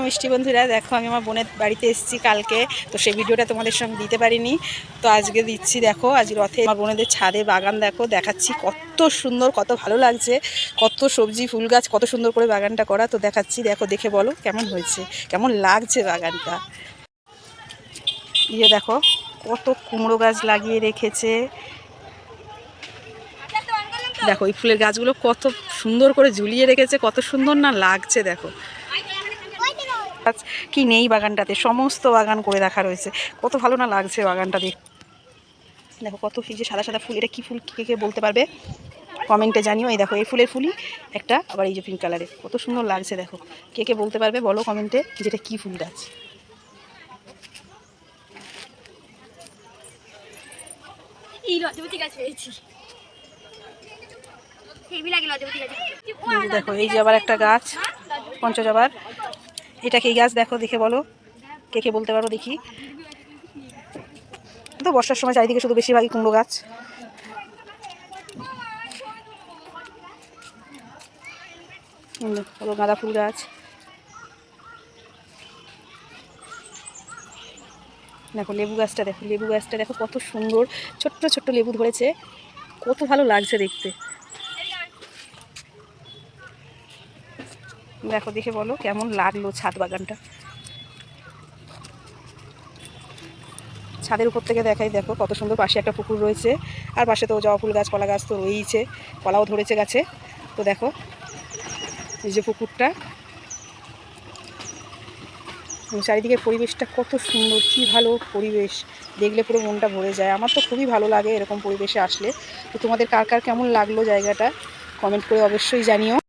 মিষ্টি বন্ধুরা, দেখো আমি আমার বোনের বাড়িতে এসেছি কালকে, তো সেই ভিডিওটা তোমাদের সঙ্গে দিতে পারিনি, তো আজকে দিচ্ছি। দেখো আজ রথে আমার বোনেদের ছাদে বাগান দেখো, দেখাচ্ছি কত সুন্দর, কত ভালো লাগছে, কত সবজি ফুল গাছ, কত সুন্দর করে বাগানটা করা, তো দেখাচ্ছি। দেখো দেখে বলো কেমন হয়েছে, কেমন লাগছে বাগানটা। ইয়ে দেখো কত কুমড়ো গাছ লাগিয়ে রেখেছে, দেখো এই ফুলের গাছগুলো কত সুন্দর করে ঝুলিয়ে রেখেছে, কত সুন্দর না লাগছে। দেখো কি নেই বাগানটাতে, সমস্ত বাগান করে রাখা রয়েছে, কত ভালো না লাগছে বাগানটা দেখে। দেখো কত এই যে সাদা সাদা ফুল, এটা কি ফুল কে কে বলতে পারবে কমেন্টে জানিও। এই দেখো এই ফুলের ফুলই একটা, আবার এই যে পিঙ্ক কালারের, কত সুন্দর লাগছে। দেখো কে কে বলতে পারবে বলো কমেন্টে যেটা কি ফুল গাছ। দেখো এই যে আবার একটা গাছ পঞ্চজবার, এটা কি গাছ দেখো দেখে বলো, কে কে বলতে পারো দেখি। তো বর্ষার সময় চারিদিকে শুধু বেশিরভাগই কুমড়ো গাছ। গাঁদা ফুল গাছ, দেখো লেবু গাছটা, দেখো লেবু গাছটা দেখো কত সুন্দর, ছোট্ট ছোট্ট লেবু ধরেছে, কত ভালো লাগছে দেখতে। দেখো দেখে বলো কেমন লাগলো ছাদ বাগানটা। ছাদের উপর থেকে দেখাই, দেখো কত সুন্দর, পাশে একটা পুকুর রয়েছে, আর পাশে তো জবা ফুল গাছ, কলা গাছ তো রয়েইছে, কলাও ধরেছে গাছে। তো দেখো এই যে পুকুরটা, চারিদিকে পরিবেশটা কত সুন্দর, কি ভালো পরিবেশ, দেখলে পুরো মনটা ভরে যায়। আমার তো খুবই ভালো লাগে এরকম পরিবেশে আসলে। তো তোমাদের কার কার কেমন লাগলো জায়গাটা কমেন্ট করে অবশ্যই জানিও।